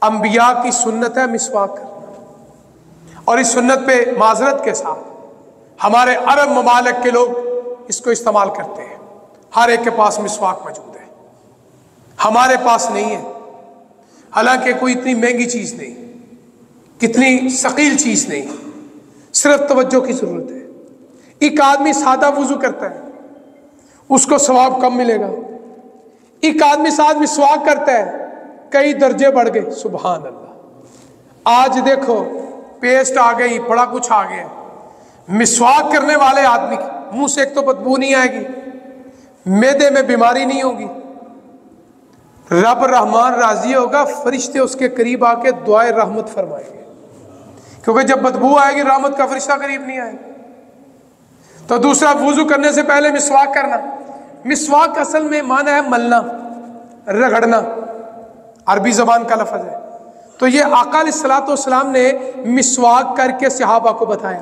انبیاء کی سنت ہے مسواک کرنا، اور اس سنت پہ معذرت کے ساتھ ہمارے عرب ممالک کے لوگ اس کو استعمال کرتے ہیں، ہر ایک کے پاس مسواک موجود ہے، ہمارے پاس نہیں ہے۔ حالانکہ کوئی اتنی مہنگی چیز نہیں، کتنی ثقیل چیز نہیں، صرف توجہ کی ضرورت ہے۔ ایک آدمی سادہ وضو کرتا ہے، اس کو ثواب کم ملے گا۔ ایک آدمی ساتھ مسواک کرتا ہے، کئی درجے بڑھ گئے۔ سبحان اللہ۔ آج دیکھو پیسٹ آ گئی، بڑا کچھ آ گیا، مسواک کرنے والے آدمی کی منہ سے ایک تو بدبو نہیں آئے گی، معدے میں بیماری نہیں ہوگی، رب رحمان راضی ہوگا، فرشتے اس کے قریب آ کے دعائے رحمت فرمائیں گے، کیونکہ جب بدبو آئے گی رحمت کا فرشتہ قریب نہیں آئے گا۔ تو دوسرا، وضو کرنے سے پہلے مسواک کرنا۔ مسواک اصل میں معنی ہے ملنا، رگڑنا، عربی زبان کا لفظ ہے۔ تو یہ آقا علیہ الصلوۃ والسلام نے مسواک کر کے صحابہ کو بتایا،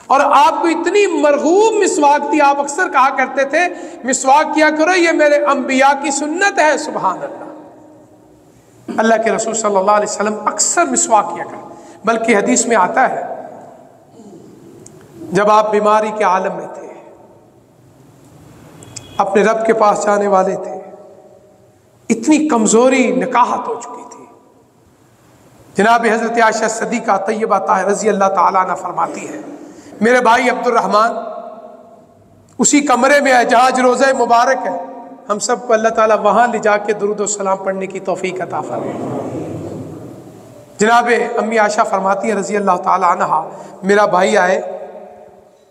اور آپ کو اتنی مرغوب مسواک تھی، آپ اکثر کہا کرتے تھے مسواک کیا کرو، یہ میرے انبیاء کی سنت ہے۔ سبحان اللہ۔ اللہ کے رسول صلی اللہ علیہ وسلم اکثر مسواک کیا کرتے، بلکہ حدیث میں آتا ہے جب آپ بیماری کے عالم میں تھے، اپنے رب کے پاس جانے والے تھے، اتنی کمزوری نکاحت ہو چکی تھی، جناب حضرت عائشہ صدیقہ طیبہ طاہرہ رضی اللہ تعالیٰ عنہ فرماتی ہے، میرے بھائی عبد الرحمن اسی کمرے میں ہے جہاں آج روزہ مبارک ہے، ہم سب کو اللہ تعالیٰ وہاں لے جا کے درود و سلام پڑھنے کی توفیق عطا فرمائے۔ جناب امی عائشہ فرماتی ہے رضی اللہ تعالیٰ عنہ، میرا بھائی آئے،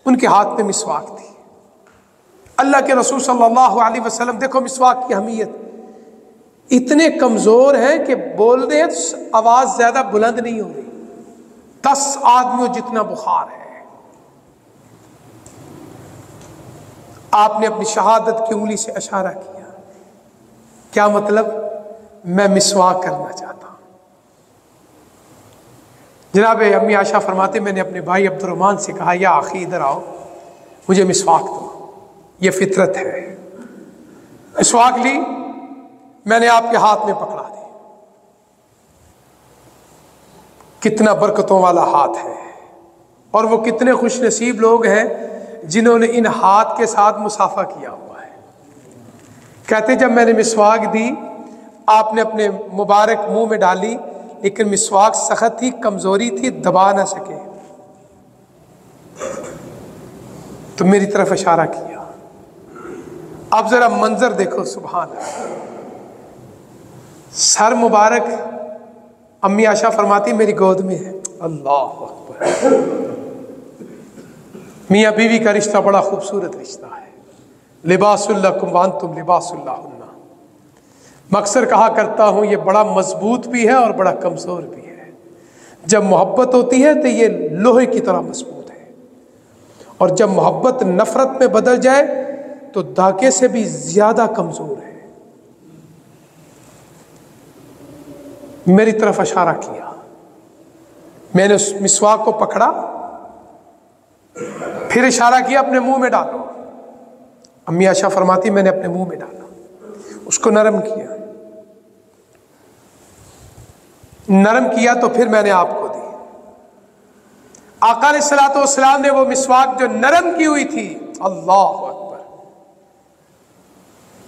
ان کے ہاتھ میں مسواک تھی۔ اللہ کے رسول صلی اللہ علیہ وسلم، دیکھو مسواک کی اہمیت، اتنے کمزور ہیں کہ بول دیں آواز زیادہ بلند نہیں ہو رہی، 10 آدمیوں جتنا بخار ہے۔ آپ نے اپنی شہادت کی انگلی سے اشارہ کیا، کیا مطلب؟ میں مسواک کرنا چاہتا ہوں۔ جناب امی عائشہ فرماتے، میں نے اپنے بھائی عبد الرحمن سے کہا، یا آخی ادھر آؤ، مجھے مسواک دو، یہ فطرت ہے۔ مسواک لی، میں نے آپ کے ہاتھ میں پکڑا دی، کتنا برکتوں والا ہاتھ ہے، اور وہ کتنے خوش نصیب لوگ ہیں جنہوں نے ان ہاتھ کے ساتھ مصافحہ کیا ہوا ہے۔ کہتے جب میں نے مسواک دی، آپ نے اپنے مبارک منہ میں ڈالی، لیکن مسواک سخت تھی، کمزوری تھی، دبا نہ سکے، تو میری طرف اشارہ کیا۔ اب ذرا منظر دیکھو، سبحان اللہ، سر مبارک امی عائشہ فرماتی میری گود میں ہے۔ اللہ اکبر۔ میاں بیوی کا رشتہ بڑا خوبصورت رشتہ ہے، لباس لکم وانتم لباس لہن۔ میں اکثر کہا کرتا ہوں یہ بڑا مضبوط بھی ہے اور بڑا کمزور بھی ہے۔ جب محبت ہوتی ہے تو یہ لوہے کی طرح مضبوط ہے، اور جب محبت نفرت میں بدل جائے تو دھاگے سے بھی زیادہ کمزور ہے۔ میری طرف اشارہ کیا، میں نے اس مسواک کو پکڑا، پھر اشارہ کیا اپنے منہ میں ڈالو۔ امی عائشہ فرماتی میں نے اپنے منہ میں ڈالا، اس کو نرم کیا تو پھر میں نے آپ کو دی۔ آقا علیہ الصلوۃ والسلام نے وہ مسواک جو نرم کی ہوئی تھی، اللہ اکبر،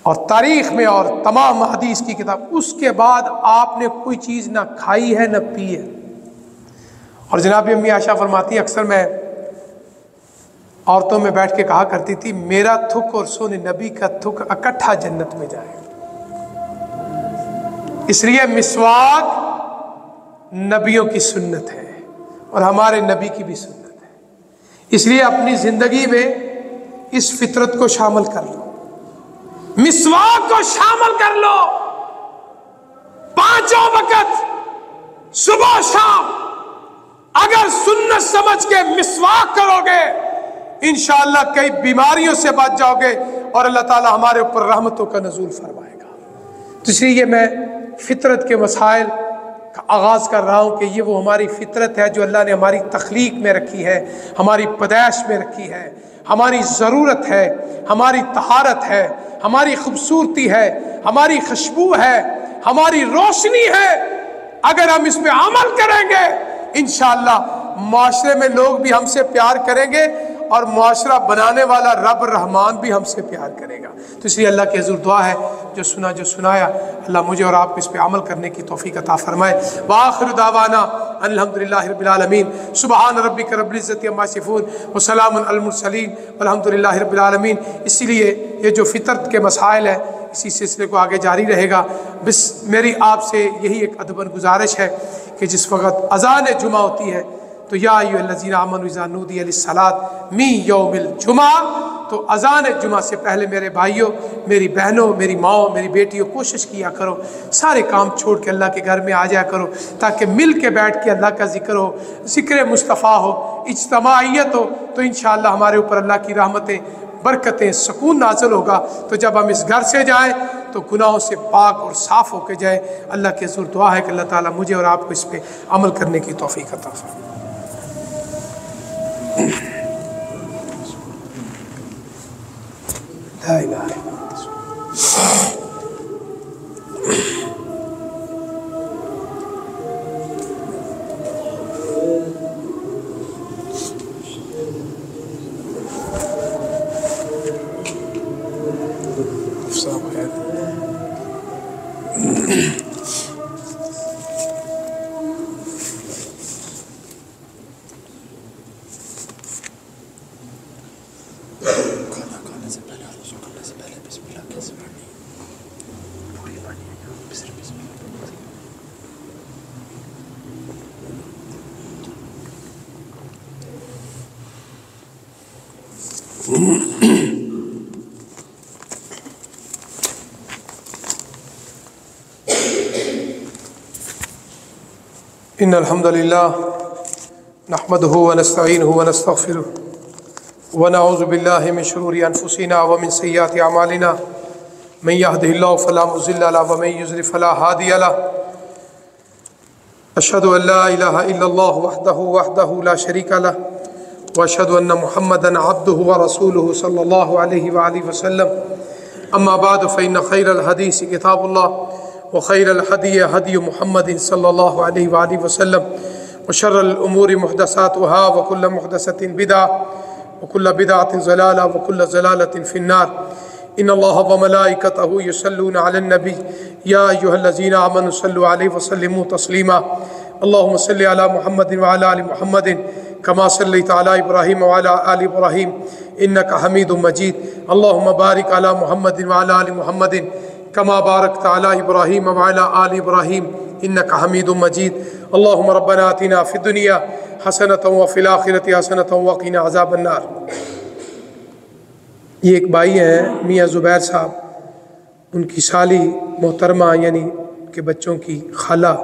اور تاریخ میں اور تمام حدیث کی کتاب، اس کے بعد آپ نے کوئی چیز نہ کھائی ہے نہ پی ہے۔ اور جناب امی عائشہ فرماتی اکثر میں عورتوں میں بیٹھ کے کہا کرتی تھی میرا تھک اور سونے نبی کا تھک اکٹھا جنت میں جائے. اس لیے مسواک نبیوں کی سنت ہے اور ہمارے نبی کی بھی سنت ہے. اس لیے اپنی زندگی میں اس فطرت کو شامل کر لو، مسواک کو شامل کر لو. 5 وقت صبح شام اگر سنت سمجھ کے مسواک کرو گے انشاءاللہ کئی بیماریوں سے بچ جاؤ گے اور اللہ تعالی ہمارے اوپر رحمتوں کا نزول فرمائے گا. تو اس لیے میں فطرت کے مسائل کا آغاز کر رہا ہوں کہ یہ وہ ہماری فطرت ہے جو اللہ نے ہماری تخلیق میں رکھی ہے، ہماری پیدائش میں رکھی ہے، ہماری ضرورت ہے، ہماری طہارت ہے، ہماری خوبصورتی ہے، ہماری خوشبو ہے، ہماری روشنی ہے. اگر ہم اس پہ عمل کریں گے انشاءاللہ معاشرے میں لوگ بھی ہم سے پیار کریں گے اور معاشرہ بنانے والا رب رحمان بھی ہم سے پیار کرے گا. تو اس لیے اللہ کے حضور دعا ہے جو سنایا اللہ مجھے اور آپ کو اس پہ عمل کرنے کی توفیق عطا فرمائے. وآخر دعوانا الحمدللہ رب العالمین. سبحان ربک رب العزت عما یصفون وسلام علی المرسلین والحمدللہ رب العالمین. اسی لیے یہ جو فطرت کے مسائل ہیں اسی سلسلے کو آگے جاری رہے گا. بس میری آپ سے یہی ایک ادباً گزارش ہے کہ جس وقت اذان جمعہ ہوتی ہے تو یا ایھا الذین آمنوا اذا نودی للصلاۃ من یوم الجمعہ، تو اذان جمعہ سے پہلے میرے بھائیوں، میری بہنوں، میری ماؤں، میری بیٹیوں کوشش کیا کرو سارے کام چھوڑ کے اللہ کے گھر میں آ جایا کرو تاکہ مل کے بیٹھ کے اللہ کا ذکر ہو، ذکر مصطفیٰ ہو، اجتماعیت ہو، تو انشاءاللہ ہمارے اوپر اللہ کی رحمتیں، برکتیں، سکون نازل ہوگا. تو جب ہم اس گھر سے جائیں تو گناہوں سے پاک اور صاف ہو کے جائیں. اللہ کے حضور دعا ہے کہ اللہ تعالیٰ مجھے اور آپ کو اس پہ عمل کرنے کی توفیق عطا فرمائے. لا الہ الا اللہ. ان الحمد للہ نحمده ونستعینه ونستغفره ونعوذ باللہ من شرور انفسنا ومن سیئات اعمالنا من يهده الله فلا مضل له ومن يضلل فلا هادي له. اشهد ان لا اله الا الله وحده لا شريك له واشهد ان محمدا عبده ورسوله صلى الله عليه وآله وسلم. اما بعد فان خير الحديث كتاب الله وخير الهدي هدي محمد صلى الله عليه وآله وسلم وشر الأمور محدثاتها وكل محدثة بدعة وكل بدعة ضلالة وكل ضلالة في النار. إن الله وملائكته يصلون على النبي يا أيها الذين آمنوا صلوا عليه وسلموا تسليما. اللهم صل على محمد وعلى آل محمد كما صليت على إبراهيم وعلى آل إبراهيم إنك حميد مجيد. اللهم بارك على محمد وعلى آل محمد كما باركت على إبراهيم وعلى آل إبراهيم إنك حميد مجيد. اللهم ربنا آتنا في الدنيا حسنة وفي الآخرة حسنة وقنا عذاب النار. یہ ایک بھائی ہیں میاں زبیر صاحب، ان کی سالی محترمہ یعنی کہ بچوں کی خالہ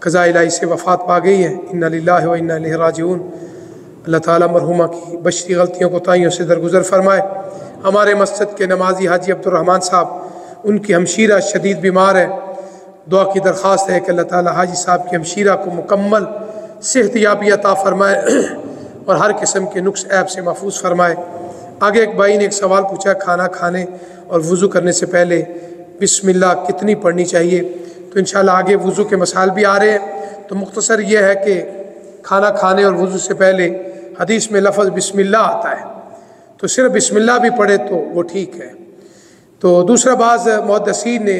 قضاء الہی سے وفات پا گئی ہے. انا للہ و انا الیہ راجعون. اللہ تعالیٰ مرحومہ کی بشری غلطیوں کو تائیوں سے درگزر فرمائے. ہمارے مسجد کے نمازی حاجی عبد الرحمن صاحب، ان کی ہمشیرہ شدید بیمار ہے. دعا کی درخواست ہے کہ اللہ تعالیٰ حاجی صاحب کی ہمشیرہ کو مکمل صحت یابی عطا فرمائے اور ہر قسم کے نقص عیب سے محفوظ فرمائے. آگے ایک بھائی نے ایک سوال پوچھا، کھانا کھانے اور وضو کرنے سے پہلے بسم اللہ کتنی پڑھنی چاہیے؟ تو انشاءاللہ آگے وضو کے مسائل بھی آ رہے ہیں. تو مختصر یہ ہے کہ کھانا کھانے اور وضو سے پہلے حدیث میں لفظ بسم اللہ آتا ہے، تو صرف بسم اللہ بھی پڑھے تو وہ ٹھیک ہے. تو دوسرا بعض محدثین نے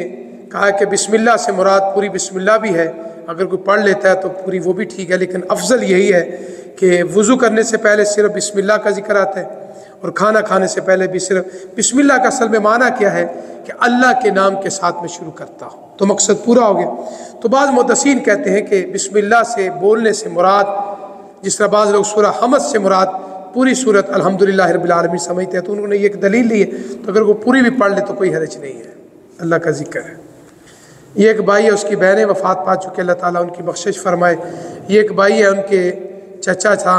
کہا کہ بسم اللہ سے مراد پوری بسم اللہ بھی ہے، اگر کوئی پڑھ لیتا ہے تو پوری وہ بھی ٹھیک ہے، لیکن افضل یہی ہے کہ وضو کرنے سے پہلے صرف بسم اللہ کا ذکر آتا ہے اور کھانا کھانے سے پہلے بھی صرف بسم اللہ کا اصل میں معنی کیا ہے کہ اللہ کے نام کے ساتھ میں شروع کرتا ہوں، تو مقصد پورا ہو گیا۔ تو بعض محدثین کہتے ہیں کہ بسم اللہ سے بولنے سے مراد، جس طرح بعض لوگ سورہ حمد سے مراد پوری صورت الحمدللہ رب العالمین سمجھتے ہیں، تو انہوں نے یہ ایک دلیل لی ہے، تو اگر وہ پوری بھی پڑھ لے تو کوئی حرج نہیں ہے، اللہ کا ذکر ہے۔ یہ ایک بھائی ہے، اس کی بہنیں وفات پا چکے، اللہ تعالیٰ ان کی بخشش فرمائے۔ یہ ایک بھائی ہے، ان کے چچا تھا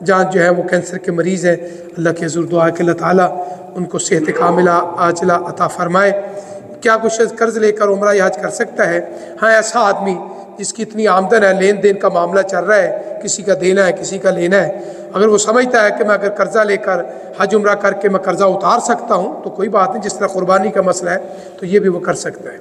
جان جو ہے وہ کینسر کے مریض ہیں، اللہ کے حضور دعا کہ اللہ تعالیٰ ان کو صحت کاملہ عاجلہ عطا فرمائے۔ کیا کچھ قرض لے کر عمرہ یا حج کر سکتا ہے؟ ہاں، ایسا آدمی جس کی اتنی آمدن ہے، لین دین کا معاملہ چل رہا ہے، کسی کا دینا ہے کسی کا لینا ہے، اگر وہ سمجھتا ہے کہ میں اگر قرضہ لے کر حج عمرہ کر کے میں قرضہ اتار سکتا ہوں تو کوئی بات نہیں، جس طرح قربانی کا مسئلہ ہے تو یہ بھی وہ کر سکتا ہے۔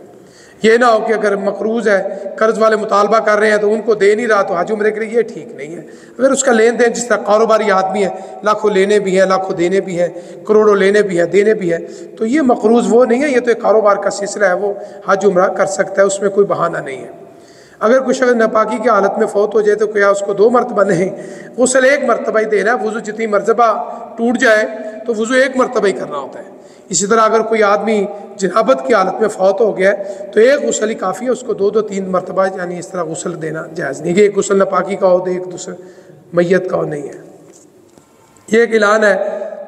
یہ نہ ہو کہ اگر مقروض ہے، قرض والے مطالبہ کر رہے ہیں تو ان کو دے نہیں رہا تو حج عمرے کے لیے، یہ ٹھیک نہیں ہے۔ اگر اس کا لین دین جس طرح کاروباری آدمی ہے، لاکھوں لینے بھی ہیں، لاکھوں دینے بھی ہیں، کروڑوں لینے بھی ہیں، دینے بھی ہیں، تو یہ مقروض وہ نہیں ہے، یہ تو ایک کاروبار کا سلسلہ ہے، وہ حج عمرہ کر سکتا ہے، اس میں کوئی بہانہ نہیں ہے۔ اگر کوئی شخص ناپاکی کی حالت میں فوت ہو جائے تو کیا اس کو 2 مرتبہ نہیں، غسل 1 مرتبہ ہی دینا ہے؟ وضو جتنی مرتبہ ٹوٹ جائے تو وضو 1 مرتبہ ہی کرنا ہوتا ہے۔ اسی طرح اگر کوئی آدمی جنابت کی حالت میں فوت ہو گیا ہے تو 1 غسل ہی کافی ہے، اس کو 2 3 مرتبہ یعنی اس طرح غسل دینا جائز نہیں کہ ایک غسل ناپاکی کا ہو تو ایک دوسرے میت کا ہو، نہیں ہے۔ یہ ایک اعلان ہے،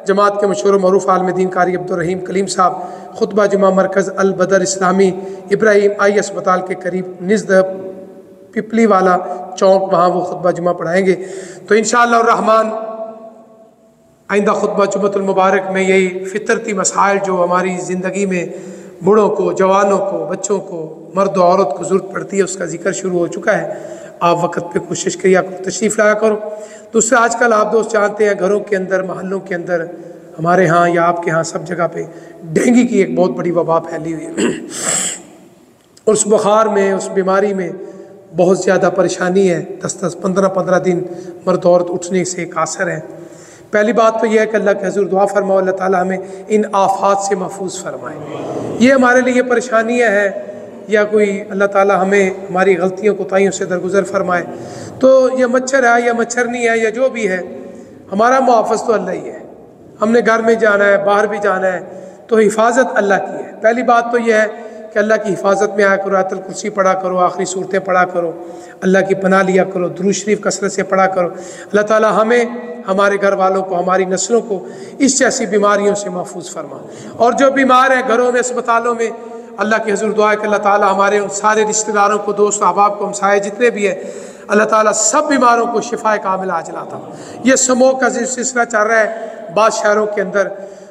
جماعت کے مشہور و معروف عالم دین قاری عبدالرحیم کلیم صاحب خطبہ جمعہ مرکز البدر اسلامی ابراہیم آئی اسپتال کے قریب نزد پپلی والا چوک، وہاں وہ خطبہ جمعہ پڑھائیں گے۔ تو انشاءاللہ الرحمن آئندہ خطبہ جمعۃ المبارک میں یہی فطرتی مسائل جو ہماری زندگی میں بوڑھوں کو، جوانوں کو، بچوں کو، مرد و عورت کو ضرورت پڑتی ہے، اس کا ذکر شروع ہو چکا ہے۔ آپ وقت پہ کوشش کریے، آپ کو تشریف لایا کرو۔ دوسرا، آج کل آپ دوست جانتے ہیں گھروں کے اندر، محلوں کے اندر، ہمارے ہاں یا آپ کے ہاں سب جگہ پہ ڈینگی کی ایک بہت بڑی وبا پھیلی ہوئی ہے۔ اور اس بخار میں، اس بیماری میں بہت زیادہ پریشانی ہے، 10 15 دن مرد عورت اٹھنے سے قاصر ہیں۔ پہلی بات تو یہ ہے کہ اللہ کے حضور دعا فرماؤ اللہ تعالیٰ ہمیں ان آفات سے محفوظ فرمائے۔ یہ ہمارے لیے پریشانیاں ہیں یا کوئی اللہ تعالیٰ ہمیں ہماری غلطیوں کوتاہیوں سے درگزر فرمائے۔ تو یہ مچھر ہے یا مچھرنی ہے یا جو بھی ہے، ہمارا محافظ تو اللہ ہی ہے۔ ہم نے گھر میں جانا ہے، باہر بھی جانا ہے، تو حفاظت اللہ کی ہے۔ پہلی بات تو یہ ہے کہ اللہ کی حفاظت میں آیا کرو، آیت الکرسی پڑھا کرو، آخری صورتیں پڑھا کرو، اللہ کی پناہ لیا کرو، درود شریف کثرت سے پڑھا کرو۔ اللہ تعالیٰ ہمیں، ہمارے گھر والوں کو، ہماری نسلوں کو اس جیسی بیماریوں سے محفوظ فرما۔ اور جو بیمار ہیں گھروں میں، اسپتالوں میں، اللہ کے حضور دعا ہے کہ اللہ تعالیٰ ہمارے ان سارے رشتہ داروں کو، دوست احباب کو، ہمسائے جتنے بھی ہیں، اللہ تعالیٰ سب بیماروں کو شفا کاملہ عاجلہ عطا۔ یہ سموک کا سلسلہ چل رہا ہے بعض شہروں کے اندر،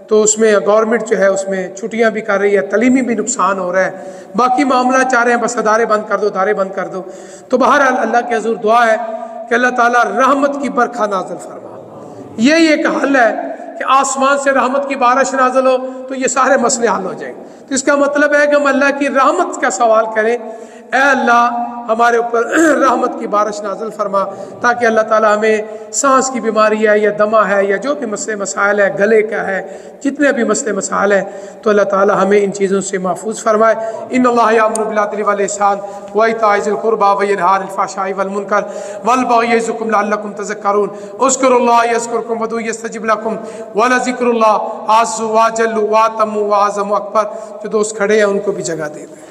تو اس میں گورنمنٹ جو ہے اس میں چھٹیاں بھی کر رہی ہے، تعلیمی بھی نقصان ہو رہا ہے، باقی معاملہ چاہ رہے ہیں بس ادارے بند کر دو، ادارے بند کر دو۔ تو بہرحال اللہ کے حضور دعا ہے کہ اللہ تعالیٰ رحمت کی برکھا نازل فرما۔ یہی ایک حل ہے کہ آسمان سے رحمت کی بارش نازل ہو تو یہ سارے مسئلے حل ہو جائیں۔ تو اس کا مطلب ہے کہ ہم اللہ کی رحمت کا سوال کریں، اے اللہ ہمارے اوپر رحمت کی بارش نازل فرما، تاکہ اللہ تعالیٰ ہمیں سانس کی بیماری ہے یا دمہ ہے یا جو بھی مسئلے مسائل ہے، گلے کا ہے، جتنے بھی مسئلے مسائل ہیں، تو اللہ تعالیٰ ہمیں ان چیزوں سے محفوظ فرمائے۔ ان اللہ یامر بالعدل والاحسان وایتاء ذی القربی وینہی عن الفحشاء والمنکر والبغی یعظکم لعلکم تذکرون۔ اذکروا اللہ یذکرکم وادعوہ یستجب لکم ولذکر اللہ اعز واجل واتم واعظم اکبر۔ جو دوست کھڑے ہیں ان کو بھی جگہ دے دیں۔